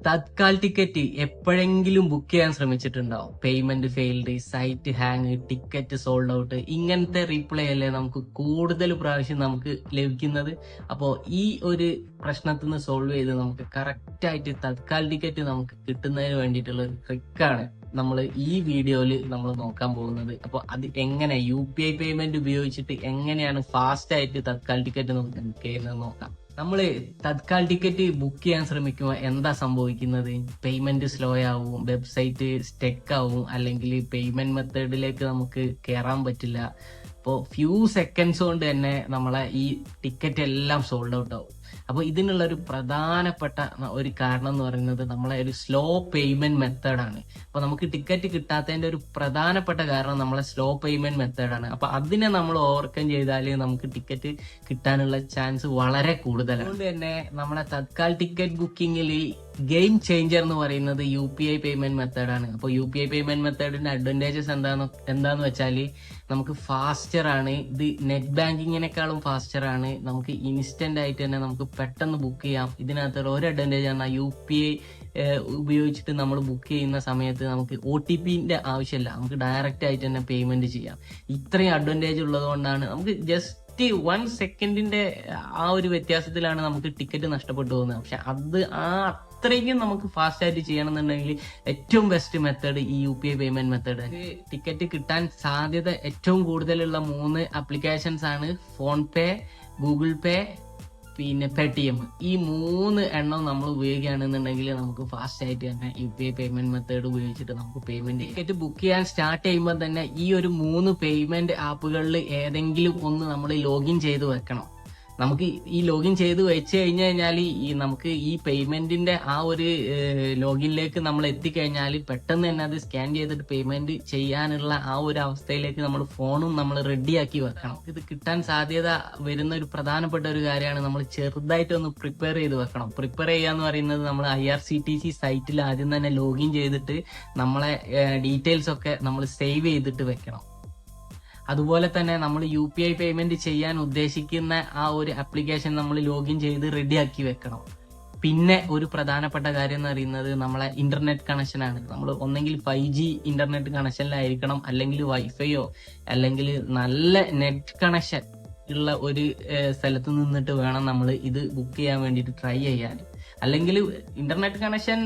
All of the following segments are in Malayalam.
തത്കാൽ ടിക്കറ്റ് എപ്പോഴെങ്കിലും ബുക്ക് ചെയ്യാൻ ശ്രമിച്ചിട്ടുണ്ടാവും. Payment failed, site hang, ticket sold out, ഇങ്ങനത്തെ റീപ്ലൈ അല്ലേ നമുക്ക് കൂടുതൽ പ്രാവശ്യം നമുക്ക് ലഭിക്കുന്നത്. അപ്പോൾ ഈ ഒരു പ്രശ്നത്തിൽ നിന്ന് സോൾവ് ചെയ്ത് നമുക്ക് കറക്റ്റ് ആയിട്ട് തത്കാൽ ടിക്കറ്റ് നമുക്ക് കിട്ടുന്നതിന് വേണ്ടിയിട്ടുള്ള ഒരു ട്രിക്കാണ് നമ്മൾ ഈ വീഡിയോയിൽ നമ്മൾ നോക്കാൻ പോകുന്നത്. അപ്പോൾ അത് എങ്ങനെ UPI പേയ്മെന്റ് ഉപയോഗിച്ചിട്ട് എങ്ങനെയാണ് ഫാസ്റ്റ് ആയിട്ട് തത്കാൽ ടിക്കറ്റ് നമുക്ക് ബുക്ക് ചെയ്യുന്നത് നോക്കാം. നമ്മള് തത്കാൽ ടിക്കറ്റ് ബുക്ക് ചെയ്യാൻ ശ്രമിക്കുമ്പോൾ എന്താ സംഭവിക്കുന്നത്? പേയ്മെന്റ് സ്ലോ ആവും, വെബ്സൈറ്റ് സ്റ്റെക്ക് ആവും, അല്ലെങ്കിൽ പേയ്മെന്റ് മെത്തേഡിലേക്ക് നമുക്ക് കയറാൻ പറ്റില്ല. അപ്പോൾ ഫ്യൂ സെക്കൻഡ്സ് കൊണ്ട് തന്നെ നമ്മളെ ഈ ടിക്കറ്റ് എല്ലാം സോൾഡ് ഔട്ട് ആവും. അപ്പോൾ ഇതിനുള്ള ഒരു പ്രധാനപ്പെട്ട ഒരു കാരണം എന്ന് പറയുന്നത് നമ്മളെ ഒരു സ്ലോ പേയ്മെന്റ് മെത്തേഡാണ്. അപ്പോൾ നമുക്ക് ടിക്കറ്റ് കിട്ടാത്തതിന്റെ ഒരു പ്രധാനപ്പെട്ട കാരണം നമ്മളെ സ്ലോ പേയ്മെന്റ് മെത്തേഡാണ്. അപ്പോൾ അതിനെ നമ്മൾ ഓവർകം ചെയ്താൽ നമുക്ക് ടിക്കറ്റ് കിട്ടാനുള്ള ചാൻസ് വളരെ കൂടുതലാണ്. അതുകൊണ്ട് തന്നെ നമ്മളെ തത്കാൽ ടിക്കറ്റ് ബുക്കിങ്ങിൽ ഗെയിം ചേഞ്ചർ എന്ന് പറയുന്നത് UPI പേയ്മെന്റ് മെത്തേഡാണ്. അപ്പോൾ UPI പേയ്മെന്റ് മെത്തേഡിന്റെ അഡ്വാൻറ്റേജസ് എന്താന്ന് വെച്ചാൽ നമുക്ക് ഫാസ്റ്റർ ആണ്. ഇത് നെറ്റ് ബാങ്കിങ്ങിനേക്കാളും ഫാസ്റ്റർ ആണ്. നമുക്ക് ഇൻസ്റ്റന്റ് ആയിട്ട് തന്നെ നമുക്ക് പെട്ടെന്ന് ബുക്ക് ചെയ്യാം. ഇതിനകത്ത് ഒരു അഡ്വാൻറ്റേജ് ആണ് UPI ഉപയോഗിച്ചിട്ട് നമ്മൾ ബുക്ക് ചെയ്യുന്ന സമയത്ത് നമുക്ക് OTPന്റെ ആവശ്യമില്ല. നമുക്ക് ഡയറക്റ്റ് ആയിട്ട് തന്നെ പേയ്മെന്റ് ചെയ്യാം. ഇത്രയും അഡ്വാൻറ്റേജ് ഉള്ളത് കൊണ്ടാണ് നമുക്ക് ജസ്റ്റ് 1 സെക്കൻഡിന്റെ ആ ഒരു വ്യത്യാസത്തിലാണ് നമുക്ക് ടിക്കറ്റ് നഷ്ടപ്പെട്ടു പോകുന്നത്. പക്ഷെ അത് അത്രയ്ക്കും നമുക്ക് ഫാസ്റ്റ് ആയിട്ട് ചെയ്യണമെന്നുണ്ടെങ്കിൽ ഏറ്റവും ബെസ്റ്റ് മെത്തേഡ് ഈ UPI പേയ്മെന്റ് മെത്തേഡ്. ടിക്കറ്റ് കിട്ടാൻ സാധ്യത ഏറ്റവും കൂടുതലുള്ള 3 ആപ്ലിക്കേഷൻസ് ആണ് ഫോൺ പേ, ഗൂഗിൾ പേ, പിന്നെ Paytm. ഈ 3 എണ്ണം നമ്മൾ ഉപയോഗിക്കുകയാണെന്നുണ്ടെങ്കിൽ നമുക്ക് ഫാസ്റ്റ് ആയിട്ട് തന്നെ UPI പേയ്മെന്റ് മെത്തേഡ് ഉപയോഗിച്ചിട്ട് നമുക്ക് പേയ്മെന്റ് ടിക്കറ്റ് ബുക്ക് ചെയ്യാൻ സ്റ്റാർട്ട് ചെയ്യുമ്പോൾ തന്നെ ഈ ഒരു 3 പേയ്മെന്റ് ആപ്പുകളിൽ ഏതെങ്കിലും ഒന്ന് നമ്മൾ ലോഗിൻ ചെയ്ത് വെക്കണം. നമുക്ക് ഈ ലോഗിൻ ചെയ്ത് വെച്ച് കഴിഞ്ഞാൽ നമുക്ക് ഈ പേയ്മെന്റിന്റെ ആ ഒരു ലോഗിനിലേക്ക് നമ്മൾ എത്തിക്കഴിഞ്ഞാൽ പെട്ടെന്ന് തന്നെ അത് സ്കാൻ ചെയ്തിട്ട് പേയ്മെന്റ് ചെയ്യാനുള്ള ആ ഒരു അവസ്ഥയിലേക്ക് നമ്മൾ ഫോണും നമ്മൾ റെഡിയാക്കി വെക്കണം. ഇത് കിട്ടാൻ സാധ്യത വരുന്ന ഒരു പ്രധാനപ്പെട്ട ഒരു കാര്യമാണ് നമ്മൾ ചെറുതായിട്ടൊന്ന് പ്രിപ്പയർ ചെയ്ത് വെക്കണം. പ്രിപ്പയർ ചെയ്യാന്ന് പറയുന്നത് നമ്മൾ IRCTC സൈറ്റിൽ ആദ്യം തന്നെ ലോഗിൻ ചെയ്തിട്ട് നമ്മളെ ഡീറ്റെയിൽസ് ഒക്കെ നമ്മൾ സേവ് ചെയ്തിട്ട് വെക്കണം. അതുപോലെ തന്നെ നമ്മൾ UPI പേയ്മെന്റ് ചെയ്യാൻ ഉദ്ദേശിക്കുന്ന ആ ഒരു ആപ്ലിക്കേഷൻ നമ്മൾ ലോഗിൻ ചെയ്ത് റെഡിയാക്കി വെക്കണം. പിന്നെ ഒരു പ്രധാനപ്പെട്ട കാര്യം എന്ന് പറയുന്നത് നമ്മളെ ഇന്റർനെറ്റ് കണക്ഷനാണ്. നമ്മൾ ഒന്നെങ്കിൽ 5G ഇന്റർനെറ്റ് കണക്ഷനിലായിരിക്കണം, അല്ലെങ്കിൽ വൈഫൈയോ അല്ലെങ്കിൽ നല്ല നെറ്റ് കണക്ഷൻ ഉള്ള ഒരു സ്ഥലത്ത് നിന്നിട്ട് വേണം നമ്മൾ ഇത് ബുക്ക് ചെയ്യാൻ വേണ്ടിയിട്ട് ട്രൈ ചെയ്യാൻ. അല്ലെങ്കിൽ ഇന്റർനെറ്റ് കണക്ഷൻ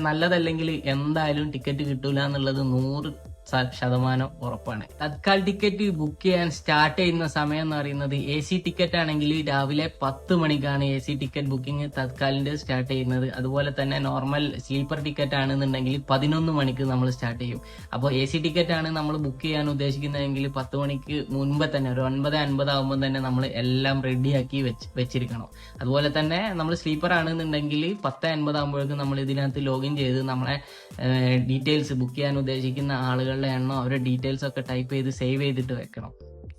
നല്ലതല്ലെങ്കിൽ എന്തായാലും ടിക്കറ്റ് കിട്ടൂല എന്നുള്ളത് 100% ഉറപ്പാണ്. തത്കാൽ ടിക്കറ്റ് ബുക്ക് ചെയ്യാൻ സ്റ്റാർട്ട് ചെയ്യുന്ന സമയം എന്ന് പറയുന്നത് AC ടിക്കറ്റ് ആണെങ്കിൽ രാവിലെ 10 മണിക്കാണ് AC ടിക്കറ്റ് ബുക്കിംഗ് തത്കാലിന്റെ സ്റ്റാർട്ട് ചെയ്യുന്നത്. അതുപോലെ തന്നെ നോർമൽ സ്ലീപ്പർ ടിക്കറ്റ് ആണെന്നുണ്ടെങ്കിൽ 11 മണിക്ക് നമ്മൾ സ്റ്റാർട്ട് ചെയ്യും. അപ്പോൾ AC ടിക്കറ്റ് ആണ് നമ്മൾ ബുക്ക് ചെയ്യാൻ ഉദ്ദേശിക്കുന്നതെങ്കിൽ 10 മണിക്ക് മുൻപ് തന്നെ ഒരു 9:50 ആകുമ്പോൾ തന്നെ നമ്മൾ എല്ലാം റെഡിയാക്കി വെച്ചിരിക്കണം. അതുപോലെ തന്നെ നമ്മൾ സ്ലീപ്പർ ആണെന്നുണ്ടെങ്കിൽ 10:50 ആകുമ്പോഴേക്കും നമ്മൾ ഇതിനകത്ത് ലോഗിൻ ചെയ്ത് നമ്മളെ ഡീറ്റെയിൽസ് ബുക്ക് ചെയ്യാൻ ഉദ്ദേശിക്കുന്ന ആളുകളുടെ എണ്ണം അവരുടെ ഡീറ്റെയിൽസ് ഒക്കെ ടൈപ്പ് ചെയ്ത് സേവ് ചെയ്തിട്ട് വെക്കണം.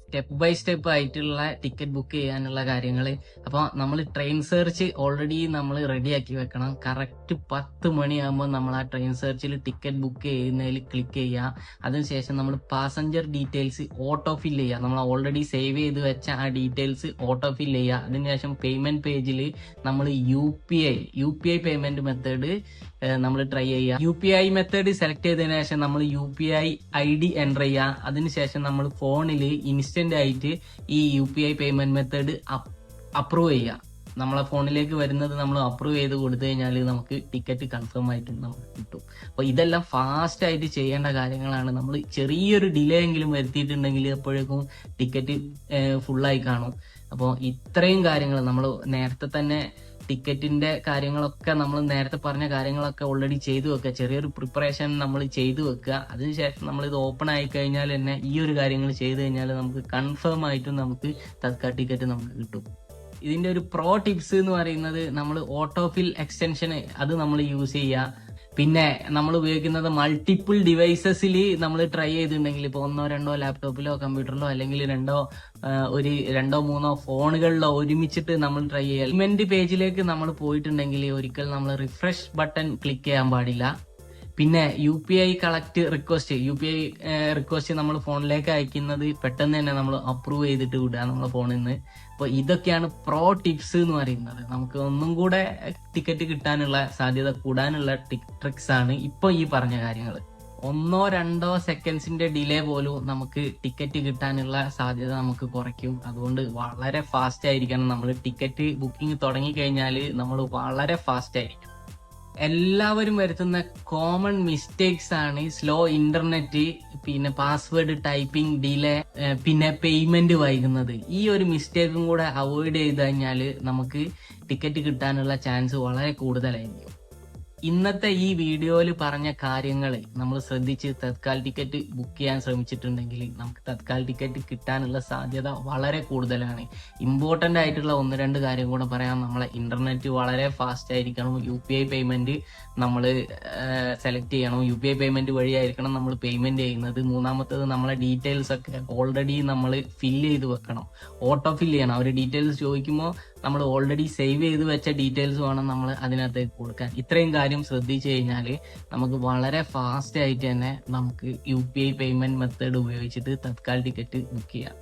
സ്റ്റെപ്പ് ബൈ സ്റ്റെപ്പ് ആയിട്ടുള്ള ടിക്കറ്റ് ബുക്ക് ചെയ്യാനുള്ള കാര്യങ്ങൾ. അപ്പോൾ നമ്മൾ ട്രെയിൻ സെർച്ച് ഓൾറെഡി നമ്മൾ റെഡിയാക്കി വെക്കണം. കറക്റ്റ് 10 മണിയാകുമ്പോൾ നമ്മൾ ആ ട്രെയിൻ സെർച്ചിൽ ടിക്കറ്റ് ബുക്ക് ചെയ്യുന്നതിൽ ക്ലിക്ക് ചെയ്യുക. അതിനുശേഷം നമ്മൾ പാസഞ്ചർ ഡീറ്റെയിൽസ് ഓട്ടോ ഫിൽ ചെയ്യുക. നമ്മൾ ഓൾറെഡി സേവ് ചെയ്ത് വെച്ച ആ ഡീറ്റെയിൽസ് ഓട്ടോ ഫിൽ ചെയ്യുക. അതിനുശേഷം പേയ്മെന്റ് പേജിൽ നമ്മൾ UPI പേയ്മെന്റ് മെത്തേഡ് നമ്മൾ ട്രൈ ചെയ്യുക. UPI മെത്തേഡ് സെലക്ട് ചെയ്തതിനു ശേഷം നമ്മൾ UPI ID എൻ്റർ ചെയ്യുക. അതിനുശേഷം നമ്മൾ ഫോണിൽ ഇൻസ്റ്റന്റ് ആയിട്ട് ഈ UPI പേയ്മെന്റ് മെത്തേഡ് അപ്രൂവ് ചെയ്യുക. നമ്മളെ ഫോണിലേക്ക് വരുന്നത് നമ്മൾ അപ്രൂവ് ചെയ്ത് കൊടുത്തു കഴിഞ്ഞാൽ നമുക്ക് ടിക്കറ്റ് കൺഫേം ആയിട്ട് നമുക്ക് കിട്ടും. അപ്പോൾ ഇതെല്ലാം ഫാസ്റ്റ് ആയിട്ട് ചെയ്യേണ്ട കാര്യങ്ങളാണ്. നമ്മൾ ചെറിയൊരു ഡിലേ എങ്കിലും വരുത്തിയിട്ടുണ്ടെങ്കിൽ അപ്പോഴേക്കും ടിക്കറ്റ് ഫുള്ളായി കാണും. അപ്പോൾ ഇത്രയും കാര്യങ്ങൾ നമ്മൾ നേരത്തെ തന്നെ ടിക്കറ്റിന്റെ കാര്യങ്ങളൊക്കെ നമ്മൾ നേരത്തെ പറഞ്ഞ കാര്യങ്ങളൊക്കെ ഓൾറെഡി ചെയ്തു വെക്കുക. ചെറിയൊരു പ്രിപ്പറേഷൻ നമ്മൾ ചെയ്തു വെക്കുക. അതിനുശേഷം നമ്മൾ ഇത് ഓപ്പൺ ആയി കഴിഞ്ഞാൽ തന്നെ ഈ ഒരു കാര്യങ്ങൾ ചെയ്തു കഴിഞ്ഞാൽ നമുക്ക് കൺഫേം ആയിട്ടും നമുക്ക് തത്കാൽ ടിക്കറ്റ് നമുക്ക് കിട്ടും. ഇതിന്റെ ഒരു പ്രോ ടിപ്സ് എന്ന് പറയുന്നത് നമ്മൾ ഓട്ടോഫിൽ എക്സ്റ്റൻഷൻ അത് നമ്മൾ യൂസ് ചെയ്യുക. പിന്നെ നമ്മൾ ഉപയോഗിക്കുന്നത് മൾട്ടിപ്പിൾ ഡിവൈസസിൽ നമ്മൾ ട്രൈ ചെയ്തിട്ടുണ്ടെങ്കിൽ ഇപ്പോൾ 1-2 ലാപ്ടോപ്പിലോ കമ്പ്യൂട്ടറിലോ അല്ലെങ്കിൽ 2-3 ഫോണുകളിലോ ഒരുമിച്ചിട്ട് നമ്മൾ ട്രൈ ചെയ്യുക. പേയ്മെന്റ് പേജിലേക്ക് നമ്മൾ പോയിട്ടുണ്ടെങ്കിൽ ഒരിക്കൽ നമ്മൾ റിഫ്രഷ് ബട്ടൺ ക്ലിക്ക് ചെയ്യാൻ പാടില്ല. പിന്നെ UPI collect request, UPI request നമ്മൾ ഫോണിലേക്ക് അയക്കുന്നത് പെട്ടെന്ന് തന്നെ നമ്മൾ അപ്രൂവ് ചെയ്തിട്ട് വിടുക നമ്മളെ ഫോണിൽ നിന്ന്. അപ്പോൾ ഇതൊക്കെയാണ് പ്രോ ടിപ്സ് എന്ന് പറയുന്നത്. നമുക്ക് ഒന്നും കൂടെ ടിക്കറ്റ് കിട്ടാനുള്ള സാധ്യത കൂടാനുള്ള ട്രിക്സ് ആണ് ഇപ്പൊ ഈ പറഞ്ഞ കാര്യങ്ങൾ. 1-2 സെക്കൻഡ്സിന്റെ ഡിലേ പോലും നമുക്ക് ടിക്കറ്റ് കിട്ടാനുള്ള സാധ്യത നമുക്ക് കുറയ്ക്കും. അതുകൊണ്ട് വളരെ ഫാസ്റ്റ് ആയിരിക്കണം. നമ്മൾ ടിക്കറ്റ് ബുക്കിംഗ് തുടങ്ങിക്കഴിഞ്ഞാൽ നമ്മൾ വളരെ ഫാസ്റ്റ് ആയിരിക്കും. എല്ലാവരും വരുത്തുന്ന കോമൺ മിസ്റ്റേക്സ് ആണ് സ്ലോ ഇന്റർനെറ്റ്, പിന്നെ പാസ്വേഡ് ടൈപ്പിംഗ് ഡിലേ, പിന്നെ പേയ്മെന്റ് വൈകുന്നത്. ഈ ഒരു മിസ്റ്റേക്കും കൂടെ അവോയ്ഡ് ചെയ്ത് കഴിഞ്ഞാൽ നമുക്ക് ടിക്കറ്റ് കിട്ടാനുള്ള ചാൻസ് വളരെ കൂടുതലായിരിക്കും. ഇന്നത്തെ ഈ വീഡിയോയിൽ പറഞ്ഞ കാര്യങ്ങൾ നമ്മൾ ശ്രദ്ധിച്ച് തത്കാൽ ടിക്കറ്റ് ബുക്ക് ചെയ്യാൻ ശ്രമിച്ചിട്ടുണ്ടെങ്കിൽ നമുക്ക് തത്കാൽ ടിക്കറ്റ് കിട്ടാനുള്ള സാധ്യത വളരെ കൂടുതലാണ്. ഇമ്പോർട്ടൻ്റ് ആയിട്ടുള്ള 1-2 കാര്യം കൂടെ പറയാം. നമ്മളെ ഇന്റർനെറ്റ് വളരെ ഫാസ്റ്റ് ആയിരിക്കണം. UPI പേയ്മെന്റ് നമ്മൾ സെലക്ട് ചെയ്യണം. UPI പേയ്മെന്റ് വഴിയായിരിക്കണം നമ്മൾ പേയ്മെന്റ് ചെയ്യുന്നത്. മൂന്നാമത്തത് നമ്മളെ ഡീറ്റെയിൽസ് ഒക്കെ ഓൾറെഡി നമ്മൾ ഫില്ല് ചെയ്ത് വെക്കണം. ഓട്ടോ ഫില്ല് ചെയ്യണം. അവർ ഡീറ്റെയിൽസ് ചോദിക്കുമ്പോൾ നമ്മൾ ഓൾറെഡി സേവ് ചെയ്ത് വെച്ച ഡീറ്റെയിൽസ് വേണം നമ്മൾ അതിനകത്തേക്ക് കൊടുക്കാൻ. ഇത്രയും കാര്യം ശ്രദ്ധിച്ചു കഴിഞ്ഞാൽ നമുക്ക് വളരെ ഫാസ്റ്റ് ആയിട്ട് തന്നെ നമുക്ക് UPI പേയ്മെന്റ് മെത്തേഡ് ഉപയോഗിച്ചിട്ട് തത്കാൽ ടിക്കറ്റ് ബുക്ക് ചെയ്യാം.